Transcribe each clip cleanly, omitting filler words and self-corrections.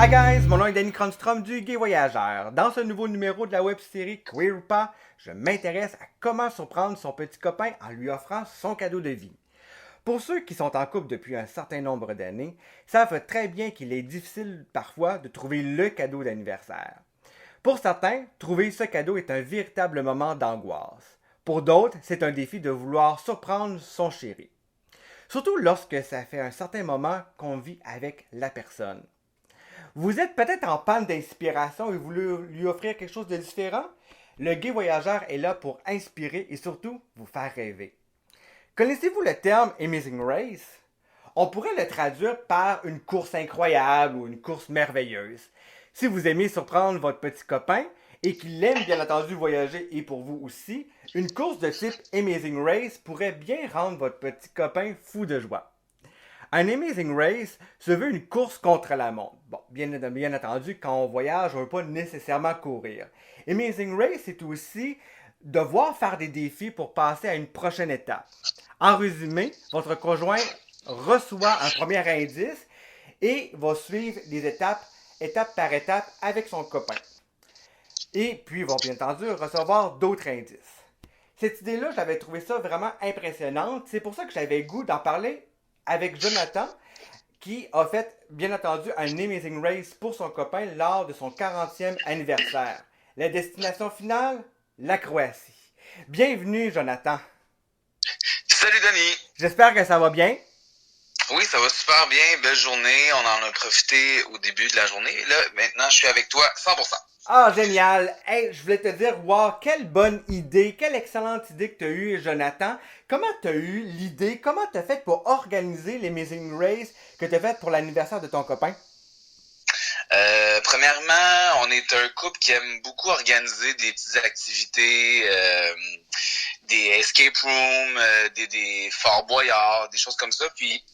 Hi guys, mon nom est Danny Cronstrom du Gay Voyageur. Dans ce nouveau numéro de la web-série Queer ou pas, je m'intéresse à comment surprendre son petit copain en lui offrant son cadeau de vie. Pour ceux qui sont en couple depuis un certain nombre d'années, savent très bien qu'il est difficile parfois de trouver le cadeau d'anniversaire. Pour certains, trouver ce cadeau est un véritable moment d'angoisse. Pour d'autres, c'est un défi de vouloir surprendre son chéri. Surtout lorsque ça fait un certain moment qu'on vit avec la personne. Vous êtes peut-être en panne d'inspiration et voulez lui offrir quelque chose de différent? Le Gay Voyageur est là pour inspirer et surtout vous faire rêver. Connaissez-vous le terme Amazing Race? On pourrait le traduire par une course incroyable ou une course merveilleuse. Si vous aimez surprendre votre petit copain et qu'il aime bien entendu voyager et pour vous aussi, une course de type Amazing Race pourrait bien rendre votre petit copain fou de joie. Un Amazing Race se veut une course contre la montre. Bon, bien entendu, quand on voyage, on ne veut pas nécessairement courir. Amazing Race, c'est aussi devoir faire des défis pour passer à une prochaine étape. En résumé, votre conjoint reçoit un premier indice et va suivre les étape par étape, avec son copain. Et puis, il va bien entendu recevoir d'autres indices. Cette idée-là, j'avais trouvé ça vraiment impressionnante. C'est pour ça que j'avais le goût d'en parler avec Jonathan, qui a fait, bien entendu, un Amazing Race pour son copain lors de son 40e anniversaire. La destination finale, la Croatie. Bienvenue, Jonathan. Salut Denis. J'espère que ça va bien. Oui, ça va super bien. Belle journée. On en a profité au début de la journée. Là, maintenant, je suis avec toi 100%. Ah, génial! Hey, je voulais te dire, wow, quelle bonne idée, quelle excellente idée que tu as eue, Jonathan. Comment tu as eu l'idée, comment tu as fait pour organiser l'Amazing Race que tu as fait pour l'anniversaire de ton copain? Premièrement, on est un couple qui aime beaucoup organiser des petites activités, des escape rooms, des Fort Boyard, des choses comme ça. Puis,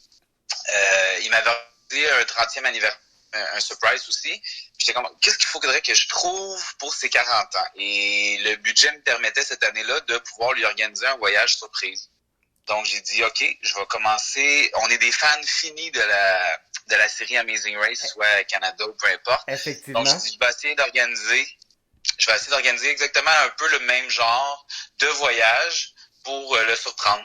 il m'avait organisé un 30e anniversaire, un surprise aussi. Puis j'étais comme, qu'est-ce qu'il faudrait que je trouve pour ses 40 ans? Et le budget me permettait cette année-là de pouvoir lui organiser un voyage surprise. Donc, j'ai dit, OK, je vais commencer. On est des fans finis de la série Amazing Race, soit Canada ou peu importe. Donc, j'ai Effectivement. dit, je vais essayer d'organiser exactement un peu le même genre de voyage pour le surprendre.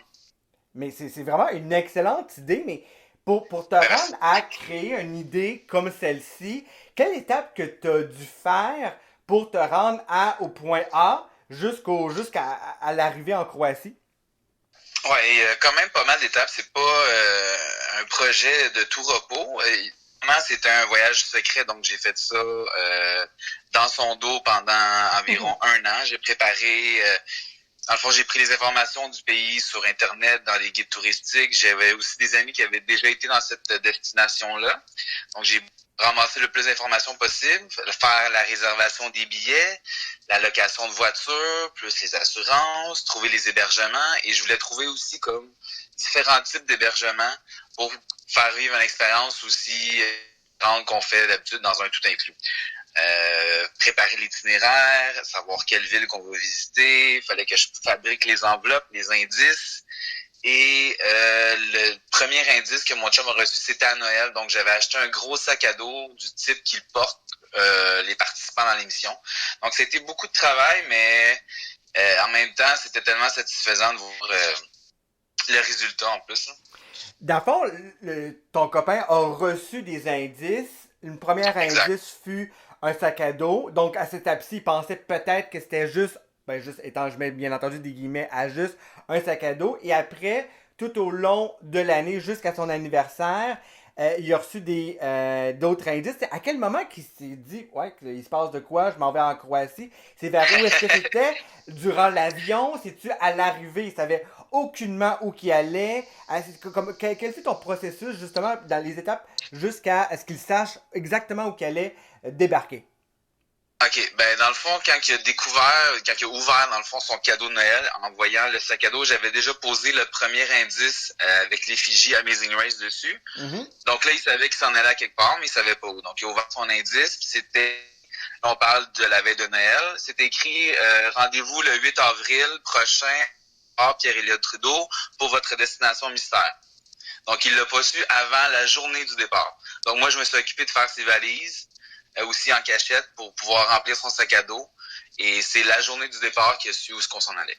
Mais c'est vraiment une excellente idée, mais pour te Ben, merci. rendre à créer une idée comme celle-ci, quelle étape que tu as dû faire pour te rendre au point A jusqu'à l'arrivée en Croatie? Ouais, il y a quand même pas mal d'étapes. C'est pas un projet de tout repos. Vraiment, c'était un voyage secret, donc j'ai fait ça dans son dos pendant environ un an. J'ai préparé dans le fond, j'ai pris les informations du pays sur Internet, dans les guides touristiques. J'avais aussi des amis qui avaient déjà été dans cette destination-là. Donc, j'ai ramassé le plus d'informations possible, faire la réservation des billets, la location de voitures, plus les assurances, trouver les hébergements. Et je voulais trouver aussi comme différents types d'hébergements pour faire vivre une expérience aussi grande qu'on fait d'habitude dans un tout inclus. Préparer l'itinéraire, savoir quelle ville qu'on va visiter. Il fallait que je fabrique les enveloppes, les indices. Et le premier indice que mon chum a reçu, c'était à Noël. Donc, j'avais acheté un gros sac à dos du type qu'ils portent les participants dans l'émission. Donc, c'était beaucoup de travail, mais en même temps, c'était tellement satisfaisant de voir le résultat en plus. Hein. Dans le fond, ton copain a reçu des indices. Une première Exact. indice fut un sac à dos. Donc, à cette étape-ci, il pensait peut-être que c'était juste, ben juste, étant, je mets bien entendu des guillemets, à juste un sac à dos. Et après, tout au long de l'année, jusqu'à son anniversaire, il a reçu d'autres indices. À quel moment qu'il s'est dit, ouais, il se passe de quoi, je m'en vais en Croatie? C'est vers où est-ce que c'était? Durant l'avion? C'est-tu à l'arrivée? Il savait aucunement où qu'il allait. Quel fut ton processus, justement, dans les étapes, jusqu'à ce qu'il sache exactement où qu'il allait débarquer? OK, ben dans le fond, quand il a ouvert dans le fond son cadeau de Noël, en voyant le sac à dos, j'avais déjà posé le premier indice avec l'effigie Amazing Race dessus. Mhm. Donc là, il savait qu'il s'en allait à quelque part, mais il savait pas où. Donc il a ouvert son indice, puis on parle de la veille de Noël, c'est écrit rendez-vous le 8 avril prochain à Pierre-Éliott Trudeau pour votre destination mystère. Donc il l'a pas su avant la journée du départ. Donc moi, je me suis occupé de faire ses valises. aussi en cachette pour pouvoir remplir son sac à dos. Et c'est la journée du départ qu'il a su où est-ce qu'on s'en allait.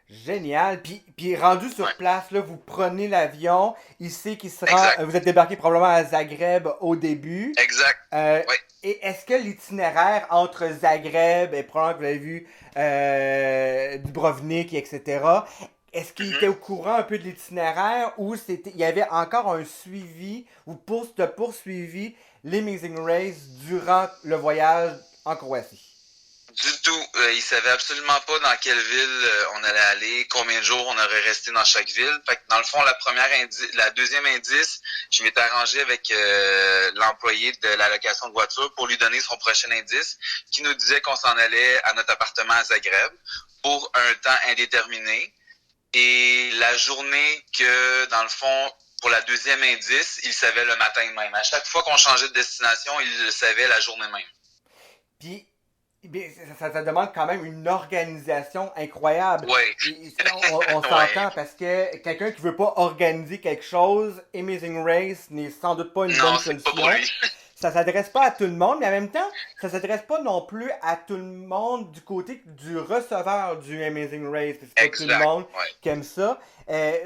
Génial. Puis rendu sur Ouais, place, là, vous prenez l'avion. Il sait qu'il se rend. exact. Vous êtes débarqué probablement à Zagreb au début. Exact. Euh, Oui. et est-ce que l'itinéraire entre Zagreb et probablement que vous avez vu Dubrovnik, etc., est-ce qu'il était Mhm. au courant un peu de l'itinéraire ou il y avait encore un suivi ou de poursuivi l'Amazing Race durant le voyage en Croatie? Du tout. Il savait absolument pas dans quelle ville on allait aller, combien de jours on aurait resté dans chaque ville. Fait que dans le fond, la deuxième indice, je m'étais arrangé avec l'employé de la location de voiture pour lui donner son prochain indice, qui nous disait qu'on s'en allait à notre appartement à Zagreb pour un temps indéterminé. Et la journée que, dans le fond, pour la deuxième indice, il savait le matin même. À chaque fois qu'on changeait de destination, il le savait la journée même. Puis, bien, ça demande quand même une organisation incroyable. Ouais, On ouais. s'entend parce que quelqu'un qui veut pas organiser quelque chose, Amazing Race n'est sans doute pas une bonne Non, c'est pas pour solution. lui. Ça s'adresse pas à tout le monde, mais en même temps, ça s'adresse pas non plus à tout le monde du côté du receveur du Amazing Race. C'est pas tout le Exact, monde ouais. qui aime ça. Euh,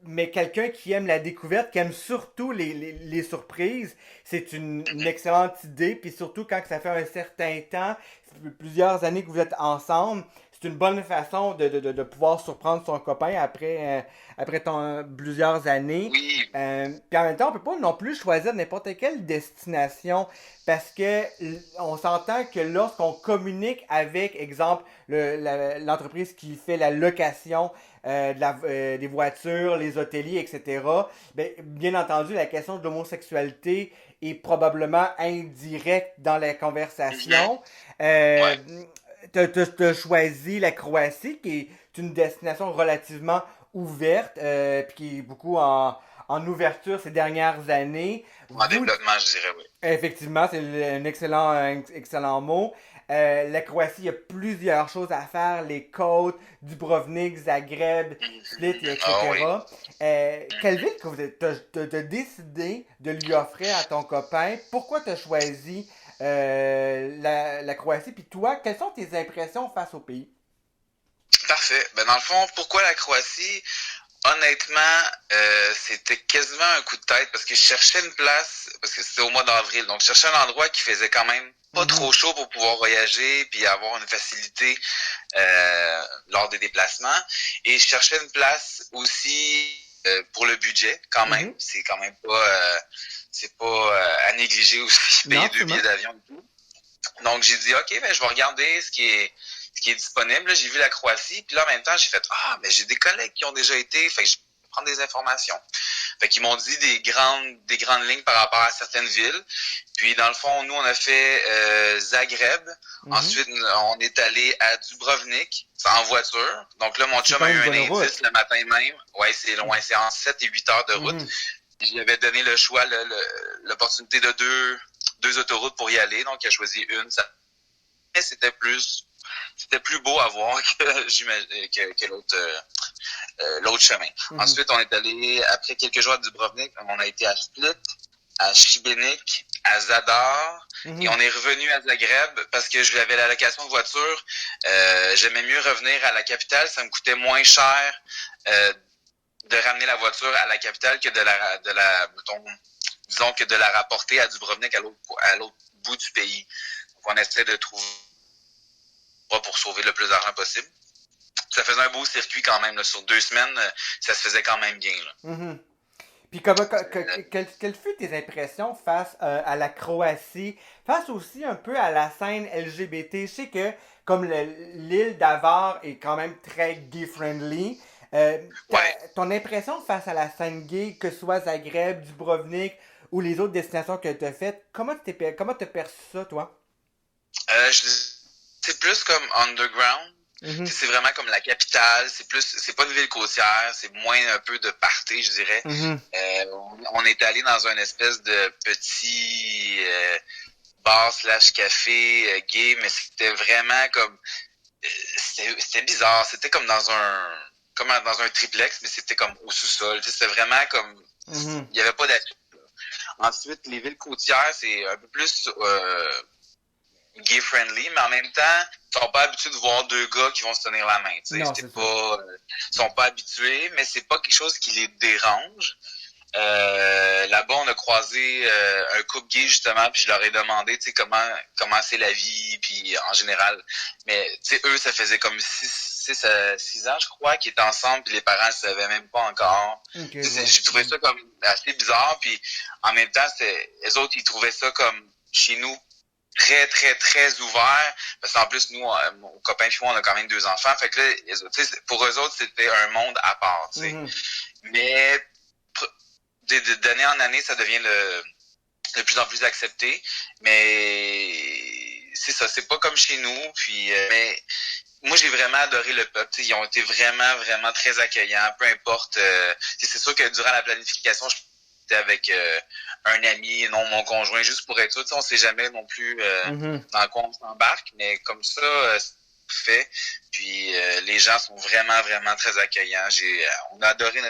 mais quelqu'un qui aime la découverte, qui aime surtout les surprises, c'est une Mhm. excellente idée. Puis surtout quand ça fait un certain temps, plusieurs années que vous êtes ensemble, c'est une bonne façon de pouvoir surprendre son copain après plusieurs années. Oui, Puis en même temps, on peut pas non plus choisir n'importe quelle destination parce que on s'entend que lorsqu'on communique avec, exemple, l'entreprise qui fait la location des voitures, les hôteliers, etc., ben, bien entendu, la question de l'homosexualité est probablement indirecte dans la mhm, conversation. Euh, ouais, t'as choisi la Croatie, qui est une destination relativement ouverte, puis qui est beaucoup en ouverture ces dernières années. en Vous, développement, je dirais, oui. effectivement, c'est excellent mot. La Croatie, il y a plusieurs choses à faire. Les côtes, Dubrovnik, Zagreb, Split, Mhm. Ah oui. etc. Quelle ville que vous t'as décidé de lui offrir à ton copain? Pourquoi tu as choisi la Croatie? Puis toi, quelles sont tes impressions face au pays? Parfait. Ben, dans le fond, pourquoi la Croatie? Honnêtement, c'était quasiment un coup de tête parce que je cherchais une place, parce que c'était au mois d'avril, donc je cherchais un endroit qui faisait quand même pas Mhm, trop chaud pour pouvoir voyager puis avoir une facilité lors des déplacements. Et je cherchais une place aussi pour le budget quand même. mhm. C'est pas à négliger aussi Non, payer deux absolument. billets d'avion et tout. Donc j'ai dit ok, ben je vais regarder ce qui est disponible. Là, j'ai vu la Croatie, puis là en même temps j'ai fait mais j'ai des collègues qui ont déjà été, fait que je vais prendre des informations. Fait qu'ils m'ont dit des grandes lignes par rapport à certaines villes. Puis dans le fond, nous on a fait Zagreb. Mhm. Ensuite, on est allé à Dubrovnik en voiture. Donc là, mon C'est chum quand a même eu une un bonne indice route. le matin même. Ouais, c'est loin, c'est en 7 et 8 heures de route. Mhm. Je lui avais donné le choix, l'opportunité de deux autoroutes pour y aller. Donc, il a choisi une. C'était plus beau à voir que l'autre chemin. Mhm. Ensuite, on est allé, après quelques jours à Dubrovnik, on a été à Split, à Šibenik, à Zadar, et Mhm. on est revenu à Zagreb parce que je l'avais la location de voiture. J'aimais mieux revenir à la capitale, ça me coûtait moins cher euh, de ramener la voiture à la capitale que mettons, disons que de la rapporter à Dubrovnik à l'autre bout du pays. Donc, on essaie de trouver pour sauver le plus d'argent possible. Ça faisait un beau circuit quand même. Là. Sur 2 semaines, ça se faisait quand même bien. Là. Mhm. Puis quelles furent tes impressions face à la Croatie, face aussi un peu à la scène LGBT? Je sais que comme l'île d'Avar est quand même très gay-friendly, Ouais. ton impression face à la scène gay, que ce soit Zagreb, Dubrovnik ou les autres destinations que tu as faites, comment t'as perçu ça, toi? C'est plus comme underground. Mhm, C'est vraiment comme la capitale. C'est pas une ville côtière. C'est moins un peu de party, je dirais. mhm. On est allé dans un espèce de petit bar slash café gay, mais c'était vraiment comme c'était bizarre. C'était comme dans un triplex, mais c'était comme au sous-sol. Tu sais, c'était vraiment comme Mhm. il y avait pas d'attitude. Ensuite, les villes côtières, c'est un peu plus. gay friendly, mais en même temps, ils sont pas habitués de voir deux gars qui vont se tenir la main. Tu sais, Non, c'est c'est ça. pas, ils sont pas habitués, mais c'est pas quelque chose qui les dérange. Là-bas, on a croisé un couple gay justement, puis je leur ai demandé, tu sais, comment c'est la vie, puis en général. Mais tu sais, eux, ça faisait comme 6 ans, je crois, qu'ils étaient ensemble, puis les parents ne savaient même pas encore. Ok, Tu je sais, vois. j'ai trouvé ça comme assez bizarre, puis en même temps, les autres, ils trouvaient ça comme chez nous très, très, très ouvert. Parce qu'en plus, nous, mon copain et moi, on a quand même 2 enfants. Fait que là, pour eux autres, c'était un monde à part, tu sais. Mais d'année en année, ça devient de plus en plus accepté. Mais c'est ça, c'est pas comme chez nous. Puis, mais moi, j'ai vraiment adoré le peuple. T'sais, ils ont été vraiment, vraiment très accueillants. Peu importe. C'est sûr que durant la planification, j'étais avec un ami, non mon conjoint, juste pour être sûr. On sait jamais non plus dans quoi on s'embarque. Mais comme ça, c'est fait. Puis les gens sont vraiment, vraiment très accueillants. On a adoré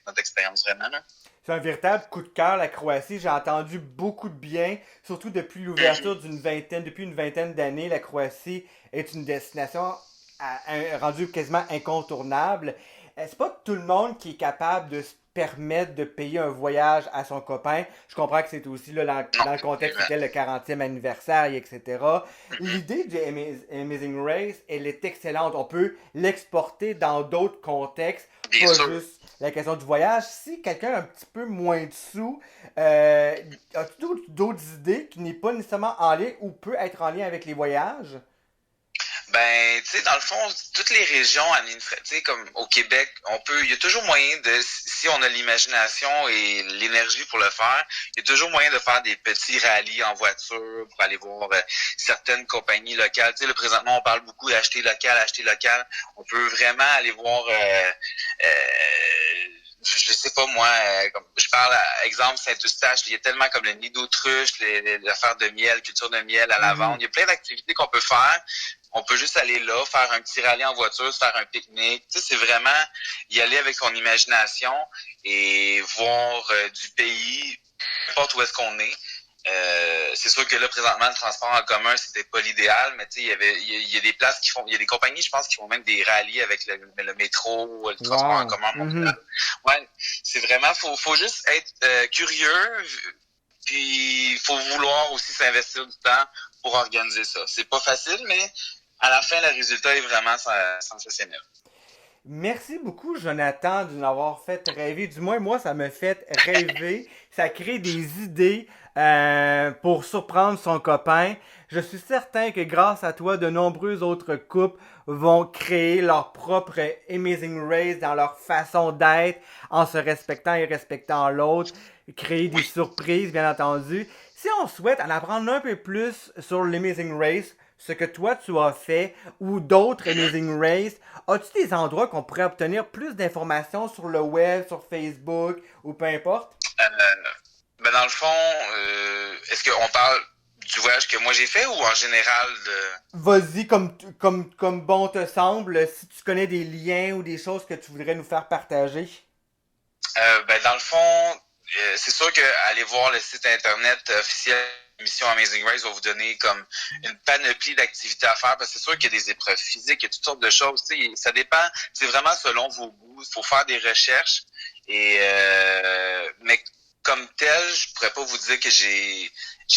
notre expérience, vraiment. Là. C'est un véritable coup de cœur, la Croatie. J'ai entendu beaucoup de bien, surtout depuis l'ouverture depuis une vingtaine d'années. La Croatie est une destination rendue quasiment incontournable. C'est pas tout le monde qui est capable de se permettre de payer un voyage à son copain. Je comprends que c'est aussi, là, Non, dans le contexte, c'était le 40e anniversaire, etc. L'idée du Amazing Race, elle est excellente. On peut l'exporter dans d'autres contextes, bien pas sûr. juste la question du voyage. Si quelqu'un a un petit peu moins de sous, as-tu d'autres idées qui n'est pas nécessairement en lien ou peut être en lien avec les voyages? Ben, tu sais, dans le fond, toutes les régions administratives, tu sais, comme au Québec, il y a toujours moyen si on a l'imagination et l'énergie pour le faire, il y a toujours moyen de faire des petits rallyes en voiture pour aller voir certaines compagnies locales. Tu sais, là, présentement, on parle beaucoup d'acheter local, acheter local. On peut vraiment aller voir, je sais pas moi, comme je parle, exemple, Saint-Eustache, il y a tellement comme le nid d'autruche, l'affaire de miel, culture de miel à la vente. Il y a plein d'activités qu'on peut faire. On peut juste aller là, faire un petit rallye en voiture, se faire un pique-nique. Tu sais, c'est vraiment y aller avec son imagination et voir du pays, peu importe où est-ce qu'on est. C'est sûr que là, présentement, le transport en commun, c'était pas l'idéal, mais tu sais, il y a des places qui font, il y a des compagnies, je pense, qui font même des rallyes avec le métro, le transport en Wow. commun à Montréal. Ouais, c'est vraiment, faut juste être curieux, puis il faut vouloir aussi s'investir du temps pour organiser ça. C'est pas facile, mais à la fin, le résultat est vraiment sensationnel. Merci beaucoup, Jonathan, de nous avoir fait rêver. Du moins, moi, ça me fait rêver. Ça crée des idées pour surprendre son copain. Je suis certain que grâce à toi, de nombreux autres couples vont créer leur propre Amazing Race dans leur façon d'être, en se respectant et respectant l'autre. Créer des Oui. surprises, bien entendu. Si on souhaite en apprendre un peu plus sur l'Amazing Race, ce que toi tu as fait, ou d'autres Amazing Race, as-tu des endroits qu'on pourrait obtenir plus d'informations sur le web, sur Facebook, ou peu importe? Ben dans le fond, est-ce qu'on parle du voyage que moi j'ai fait ou en général de... Vas-y, comme bon te semble, si tu connais des liens ou des choses que tu voudrais nous faire partager. Ben dans le fond, c'est sûr que aller voir le site internet officiel de Mission Amazing Race va vous donner comme une panoplie d'activités à faire parce que c'est sûr qu'il y a des épreuves physiques, il y a toutes sortes de choses. Tu sais, ça dépend, c'est vraiment selon vos goûts. Il faut faire des recherches et mais comme tel, je pourrais pas vous dire que j'ai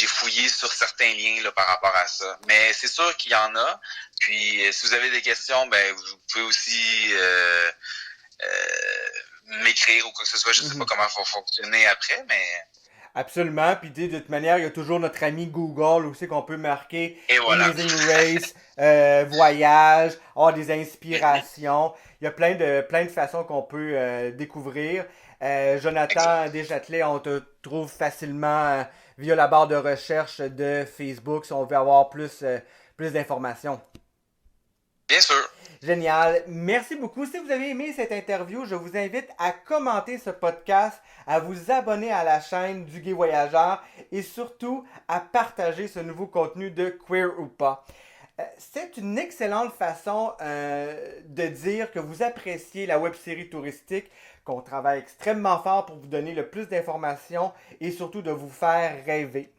fouillé sur certains liens là, par rapport à ça. Mais c'est sûr qu'il y en a. Puis si vous avez des questions, ben vous pouvez aussi m'écrire ou quoi que ce soit. Je sais pas comment ça va fonctionner après, mais... Absolument. Puis de toute manière, il y a toujours notre ami Google aussi qu'on peut marquer Et voilà. Amazing Race, voyage, avoir des inspirations. Il y a plein de façons qu'on peut découvrir. Jonathan Exact. Deschâtelet, on te trouve facilement via la barre de recherche de Facebook si on veut avoir plus d'informations. Bien sûr. Génial. Merci beaucoup. Si vous avez aimé cette interview, je vous invite à commenter ce podcast, à vous abonner à la chaîne du Gay Voyageur et surtout à partager ce nouveau contenu de Queer ou pas. C'est une excellente façon de dire que vous appréciez la web-série touristique, qu'on travaille extrêmement fort pour vous donner le plus d'informations et surtout de vous faire rêver.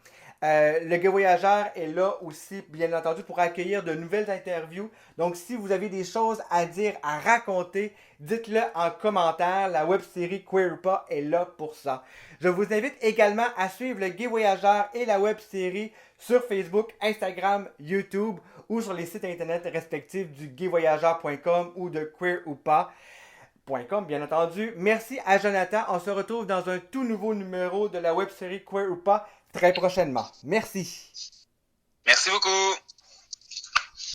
Le Gay Voyageur est là aussi, bien entendu, pour accueillir de nouvelles interviews. Donc, si vous avez des choses à dire, à raconter, dites-le en commentaire. La web-série Queer ou pas est là pour ça. Je vous invite également à suivre le Gay Voyageur et la web-série sur Facebook, Instagram, YouTube ou sur les sites internet respectifs du gayvoyageur.com ou de queeroupas.com, bien entendu. Merci à Jonathan. On se retrouve dans un tout nouveau numéro de la web-série Queer ou pas très prochainement. Merci. Merci beaucoup.